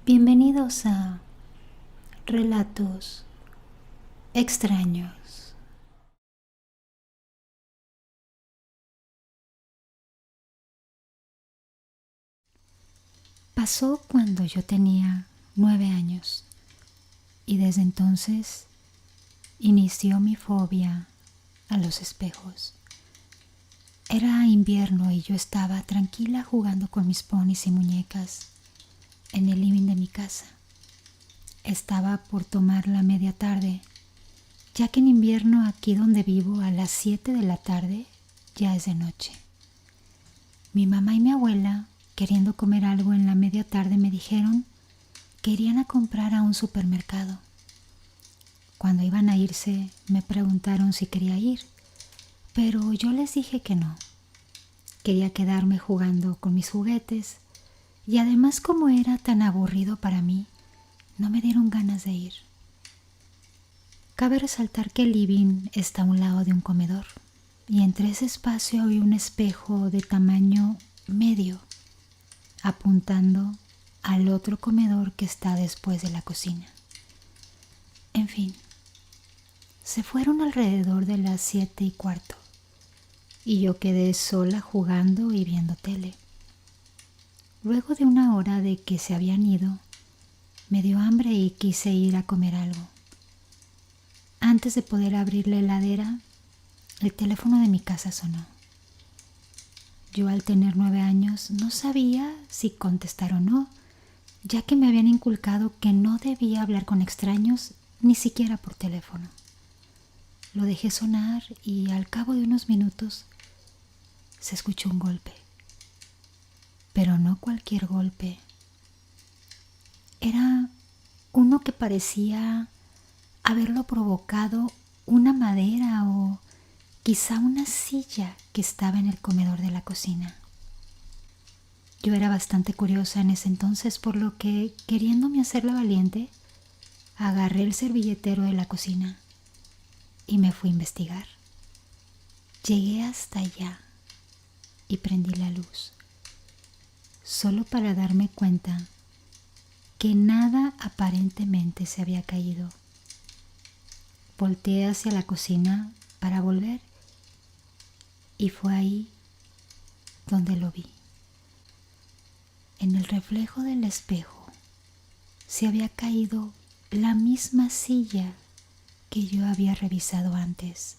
Bienvenidos a Relatos Extraños. Pasó cuando yo tenía 9 años y desde entonces inició mi fobia a los espejos. Era invierno y yo estaba tranquila jugando con mis ponis y muñecas en el living de mi casa. Estaba por tomar la media tarde, ya que en invierno aquí donde vivo a las 7 de la tarde ya es de noche. Mi mamá y mi abuela, queriendo comer algo en la media tarde, me dijeron que irían a comprar a un supermercado. Cuando iban a irse, me preguntaron si quería ir, pero yo les dije que no. Quería quedarme jugando con mis juguetes y además, como era tan aburrido para mí, no me dieron ganas de ir. Cabe resaltar que el living está a un lado de un comedor y entre ese espacio había un espejo de tamaño medio apuntando al otro comedor que está después de la cocina. En fin, se fueron alrededor de las 7:15 y yo quedé sola jugando y viendo tele. Luego de una hora de que se habían ido, me dio hambre y quise ir a comer algo. Antes de poder abrir la heladera, el teléfono de mi casa sonó. Yo, al tener 9 años, no sabía si contestar o no, ya que me habían inculcado que no debía hablar con extraños, ni siquiera por teléfono. Lo dejé sonar y al cabo de unos minutos se escuchó un golpe. Pero no cualquier golpe. Era uno que parecía haberlo provocado una madera o quizá una silla que estaba en el comedor de la cocina. Yo era bastante curiosa en ese entonces, por lo que, queriéndome hacer la valiente, agarré el servilletero de la cocina y me fui a investigar. Llegué hasta allá y prendí la luz, solo para darme cuenta que nada aparentemente se había caído. Volteé hacia la cocina para volver y fue ahí donde lo vi. En el reflejo del espejo se había caído la misma silla que yo había revisado antes.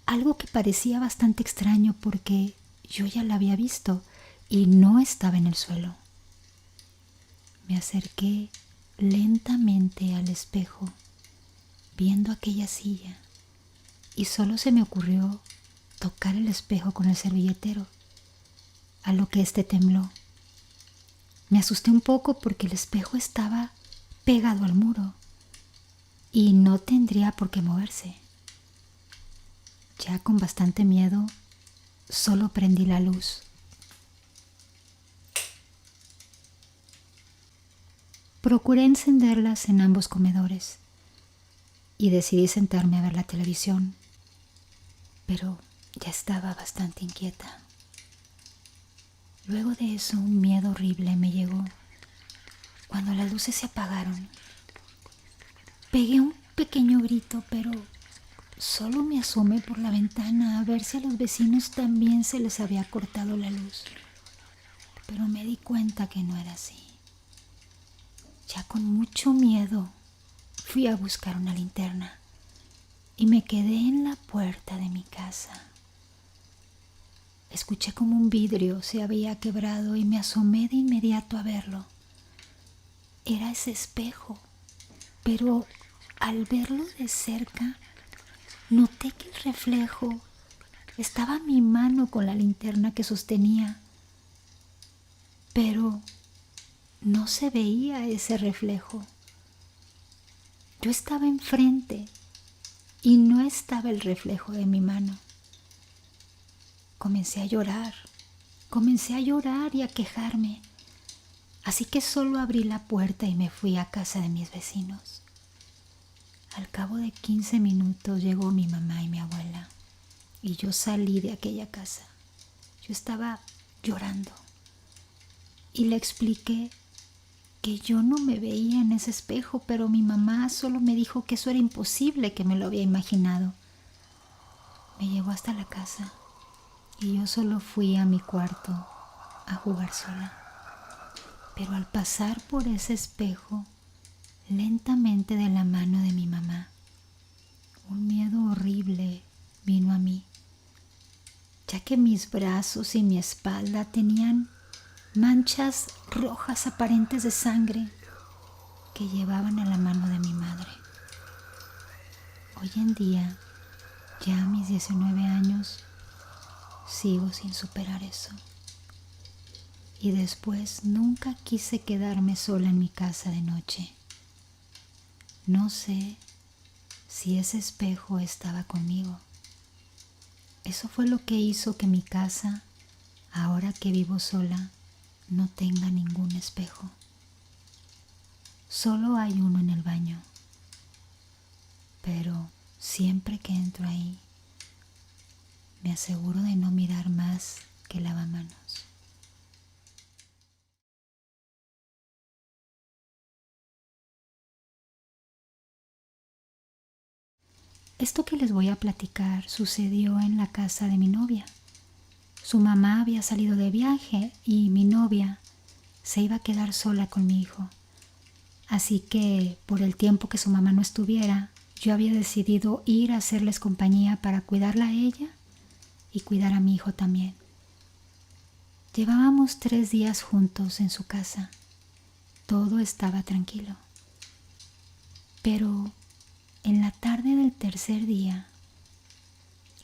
Algo que parecía bastante extraño porque yo ya la había visto y no estaba en el suelo. Me acerqué lentamente al espejo, viendo aquella silla, y solo se me ocurrió tocar el espejo con el servilletero, a lo que este tembló. Me asusté un poco porque el espejo estaba pegado al muro y no tendría por qué moverse. Ya con bastante miedo, solo prendí la luz. Procuré encenderlas en ambos comedores y decidí sentarme a ver la televisión, pero ya estaba bastante inquieta. Luego de eso, un miedo horrible me llegó cuando las luces se apagaron. Pegué un pequeño grito, pero solo me asomé por la ventana a ver si a los vecinos también se les había cortado la luz. Pero me di cuenta que no era así. Ya con mucho miedo, fui a buscar una linterna y me quedé en la puerta de mi casa. Escuché como un vidrio se había quebrado y me asomé de inmediato a verlo. Era ese espejo, pero al verlo de cerca, noté que el reflejo estaba mi mano con la linterna que sostenía, pero no se veía ese reflejo. Yo estaba enfrente y no estaba el reflejo de mi mano. Comencé a llorar y a quejarme, así que solo abrí la puerta y me fui a casa de mis vecinos. Al cabo de 15 minutos llegó mi mamá y mi abuela y yo salí de aquella casa. Yo estaba llorando y le expliqué que yo no me veía en ese espejo, pero mi mamá solo me dijo que eso era imposible, que me lo había imaginado. Me llevó hasta la casa y yo solo fui a mi cuarto a jugar sola. Pero al pasar por ese espejo, lentamente de la mano de mi mamá, un miedo horrible vino a mí, ya que mis brazos y mi espalda tenían manchas rojas aparentes de sangre que llevaban a la mano de mi madre. Hoy en día, ya a mis 19 años, sigo sin superar eso. Y después nunca quise quedarme sola en mi casa de noche. No sé si ese espejo estaba conmigo. Eso fue lo que hizo que mi casa, ahora que vivo sola, no tenga ningún espejo. Solo hay uno en el baño. Pero siempre que entro ahí, me aseguro de no mirar más que el lavamanos. Esto que les voy a platicar sucedió en la casa de mi novia. Su mamá había salido de viaje y mi novia se iba a quedar sola con mi hijo. Así que por el tiempo que su mamá no estuviera, yo había decidido ir a hacerles compañía para cuidarla a ella y cuidar a mi hijo también. Llevábamos 3 días juntos en su casa. Todo estaba tranquilo. Pero en la tarde del tercer día,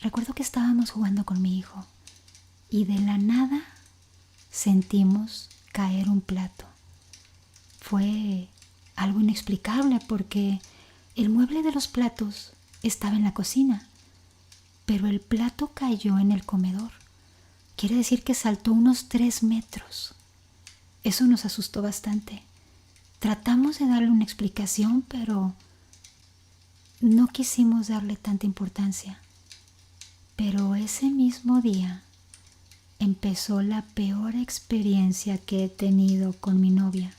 recuerdo que estábamos jugando con mi hijo y de la nada sentimos caer un plato. Fue algo inexplicable porque el mueble de los platos estaba en la cocina, pero el plato cayó en el comedor. Quiere decir que saltó unos 3 metros. Eso nos asustó bastante. Tratamos de darle una explicación, pero no quisimos darle tanta importancia. Pero ese mismo día empezó la peor experiencia que he tenido con mi novia.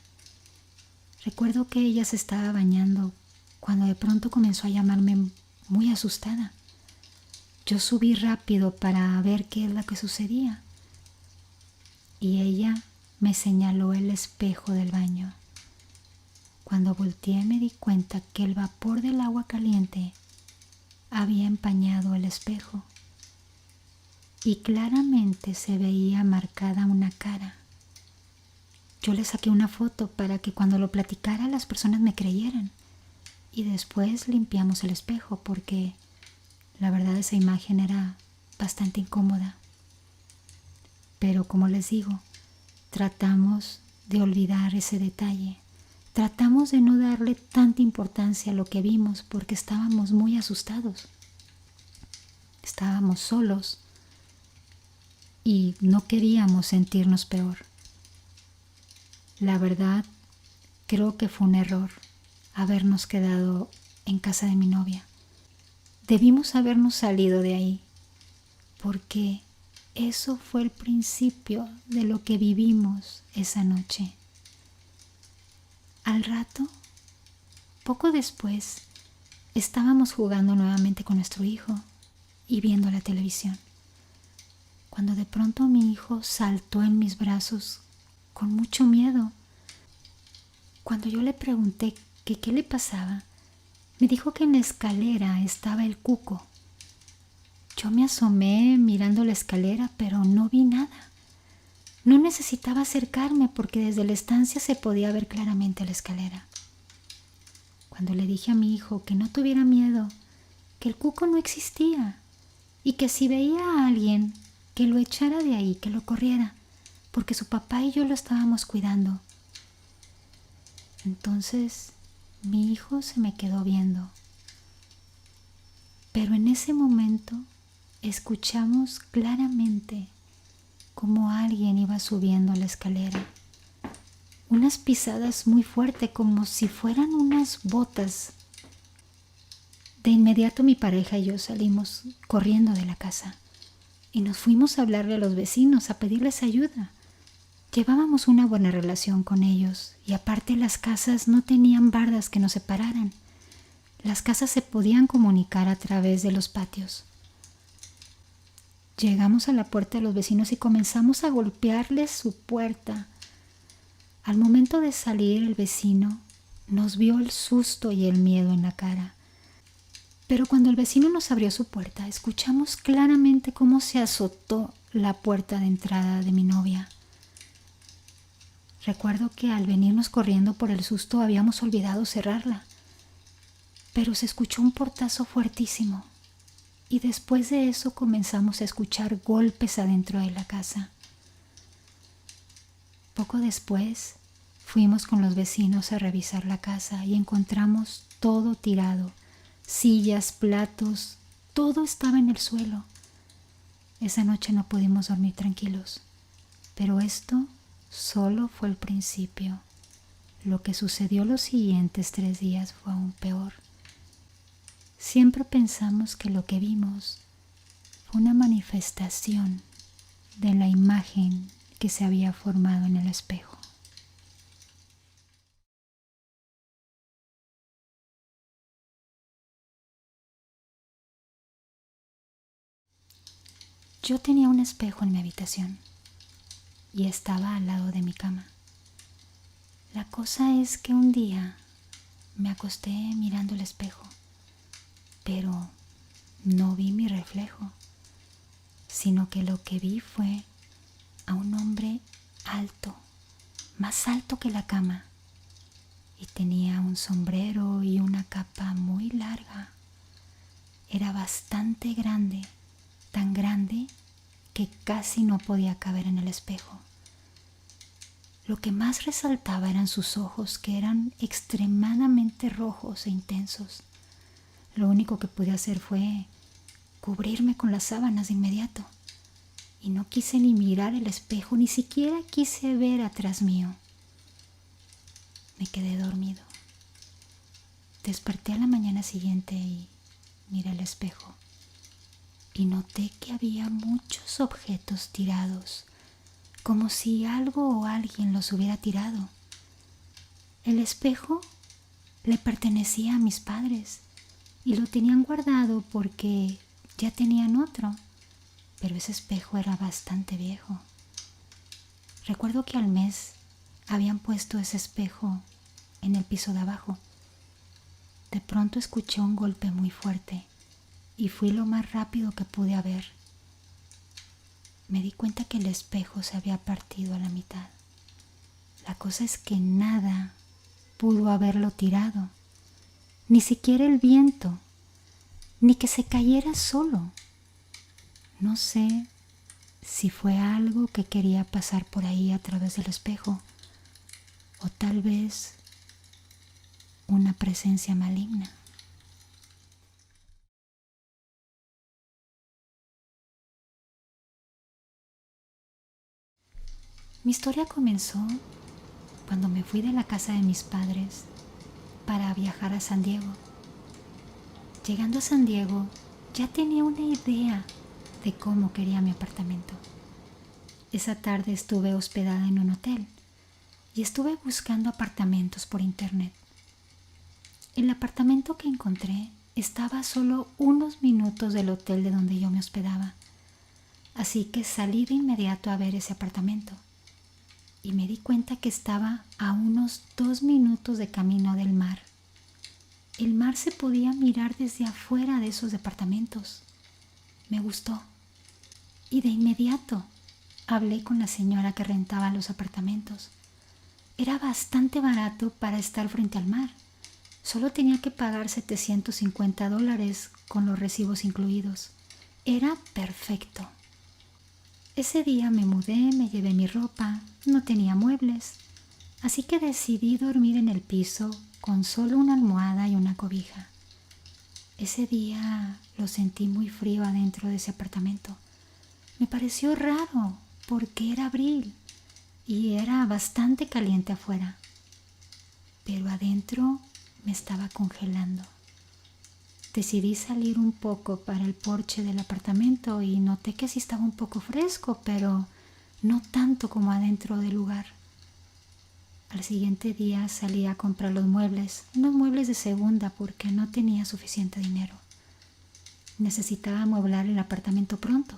Recuerdo que ella se estaba bañando cuando de pronto comenzó a llamarme muy asustada. Yo subí rápido para ver qué es lo que sucedía y ella me señaló el espejo del baño. Cuando volteé me di cuenta que el vapor del agua caliente había empañado el espejo y claramente se veía marcada una cara. Yo le saqué una foto para que cuando lo platicara las personas me creyeran y después limpiamos el espejo porque la verdad esa imagen era bastante incómoda. Pero como les digo, tratamos de olvidar ese detalle. Tratamos de no darle tanta importancia a lo que vimos porque estábamos muy asustados. Estábamos solos y no queríamos sentirnos peor. La verdad, creo que fue un error habernos quedado en casa de mi novia. Debimos habernos salido de ahí, porque eso fue el principio de lo que vivimos esa noche. Al rato, poco después, estábamos jugando nuevamente con nuestro hijo y viendo la televisión, cuando de pronto mi hijo saltó en mis brazos con mucho miedo. Cuando yo le pregunté que qué le pasaba, me dijo que en la escalera estaba el cuco. Yo me asomé mirando la escalera, pero no vi nada. No necesitaba acercarme porque desde la estancia se podía ver claramente la escalera. Cuando le dije a mi hijo que no tuviera miedo, que el cuco no existía y que si veía a alguien, que lo echara de ahí, que lo corriera, porque su papá y yo lo estábamos cuidando. Entonces mi hijo se me quedó viendo. Pero en ese momento escuchamos claramente cómo alguien iba subiendo la escalera. Unas pisadas muy fuertes, como si fueran unas botas. De inmediato mi pareja y yo salimos corriendo de la casa y nos fuimos a hablarle a los vecinos, a pedirles ayuda. Llevábamos una buena relación con ellos y aparte las casas no tenían bardas que nos separaran. Las casas se podían comunicar a través de los patios. Llegamos a la puerta de los vecinos y comenzamos a golpearles su puerta. Al momento de salir, el vecino nos vio el susto y el miedo en la cara. Pero cuando el vecino nos abrió su puerta, escuchamos claramente cómo se azotó la puerta de entrada de mi novia. Recuerdo que al venirnos corriendo por el susto habíamos olvidado cerrarla, pero se escuchó un portazo fuertísimo. Y después de eso comenzamos a escuchar golpes adentro de la casa. Poco después fuimos con los vecinos a revisar la casa y encontramos todo tirado, sillas, platos, todo estaba en el suelo. Esa noche no pudimos dormir tranquilos, pero esto solo fue el principio. Lo que sucedió los siguientes 3 días fue aún peor. Siempre pensamos que lo que vimos fue una manifestación de la imagen que se había formado en el espejo. Yo tenía un espejo en mi habitación y estaba al lado de mi cama. La cosa es que un día me acosté mirando el espejo, pero no vi mi reflejo, sino que lo que vi fue a un hombre alto, más alto que la cama, y tenía un sombrero y una capa muy larga. Era bastante grande, tan grande que casi no podía caber en el espejo. Lo que más resaltaba eran sus ojos, que eran extremadamente rojos e intensos. Lo único que pude hacer fue cubrirme con las sábanas de inmediato. Y no quise ni mirar el espejo, ni siquiera quise ver atrás mío. Me quedé dormido. Desperté a la mañana siguiente y miré el espejo. Y noté que había muchos objetos tirados, como si algo o alguien los hubiera tirado. El espejo le pertenecía a mis padres y lo tenían guardado porque ya tenían otro, pero ese espejo era bastante viejo. Recuerdo que al mes habían puesto ese espejo en el piso de abajo. De pronto escuché un golpe muy fuerte y fui lo más rápido que pude a ver. Me di cuenta que el espejo se había partido a la mitad. La cosa es que nada pudo haberlo tirado, ni siquiera el viento, ni que se cayera solo. No sé si fue algo que quería pasar por ahí a través del espejo, o tal vez una presencia maligna. Mi historia comenzó cuando me fui de la casa de mis padres para viajar a San Diego. Llegando a San Diego, ya tenía una idea de cómo quería mi apartamento. Esa tarde estuve hospedada en un hotel y estuve buscando apartamentos por internet. El apartamento que encontré estaba a solo unos minutos del hotel de donde yo me hospedaba, así que salí de inmediato a ver ese apartamento y me di cuenta que estaba a unos 2 minutos de camino del mar. El mar se podía mirar desde afuera de esos departamentos. Me gustó y de inmediato hablé con la señora que rentaba los apartamentos. Era bastante barato para estar frente al mar. Solo tenía que pagar $750 con los recibos incluidos. Era perfecto. Ese día me mudé, me llevé mi ropa, no tenía muebles, así que decidí dormir en el piso con solo una almohada y una cobija. Ese día lo sentí muy frío adentro de ese apartamento. Me pareció raro porque era abril y era bastante caliente afuera, pero adentro me estaba congelando. Decidí salir un poco para el porche del apartamento y noté que sí estaba un poco fresco, pero no tanto como adentro del lugar. Al siguiente día salí a comprar los muebles, unos muebles de segunda porque no tenía suficiente dinero. Necesitaba amueblar el apartamento pronto,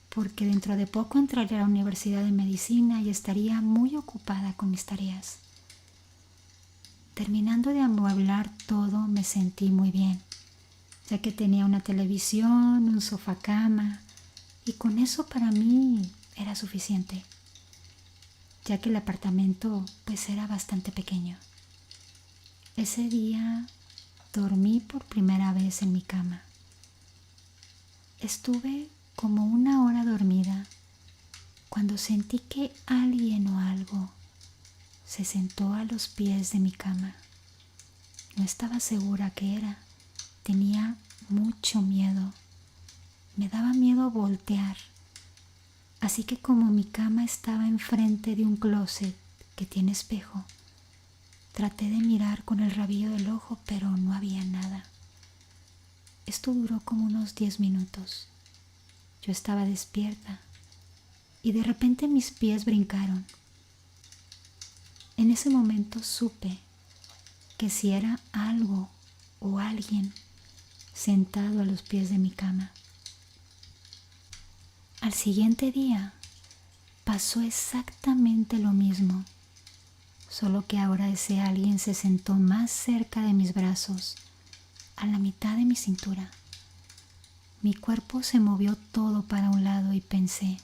porque dentro de poco entraré a la Universidad de Medicina y estaría muy ocupada con mis tareas. Terminando de amueblar todo, me sentí muy bien, ya que tenía una televisión, un sofá cama, y con eso para mí era suficiente, ya que el apartamento pues era bastante pequeño. Ese día dormí por primera vez en mi cama. Estuve como 1 hora dormida cuando sentí que alguien o algo se sentó a los pies de mi cama. No estaba segura qué era. Tenía mucho miedo. Me daba miedo voltear. Así que como mi cama estaba enfrente de un closet que tiene espejo, traté de mirar con el rabillo del ojo, pero no había nada. Esto duró como unos 10 minutos. Yo estaba despierta y de repente mis pies brincaron. En ese momento supe que si era algo o alguien sentado a los pies de mi cama. Al siguiente día pasó exactamente lo mismo, solo que ahora ese alguien se sentó más cerca de mis brazos, a la mitad de mi cintura. Mi cuerpo se movió todo para un lado y pensé,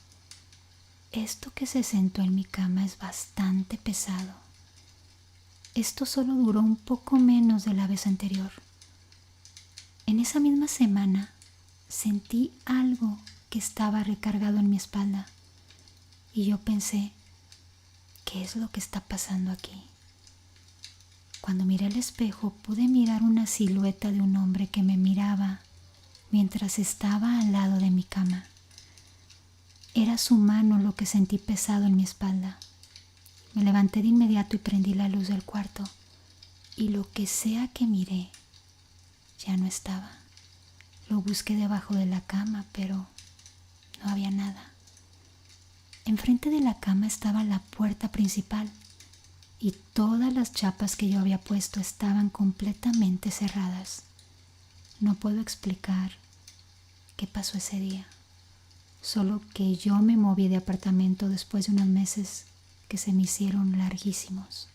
esto que se sentó en mi cama es bastante pesado. Esto solo duró un poco menos de la vez anterior. En esa misma semana sentí algo que estaba recargado en mi espalda y yo pensé, ¿qué es lo que está pasando aquí? Cuando miré al espejo pude mirar una silueta de un hombre que me miraba mientras estaba al lado de mi cama. Era su mano lo que sentí pesado en mi espalda. Me levanté de inmediato y prendí la luz del cuarto y lo que sea que miré ya no estaba. Lo busqué debajo de la cama, pero no había nada. Enfrente de la cama estaba la puerta principal y todas las chapas que yo había puesto estaban completamente cerradas. No puedo explicar qué pasó ese día, solo que yo me moví de apartamento después de unos meses que se me hicieron larguísimos.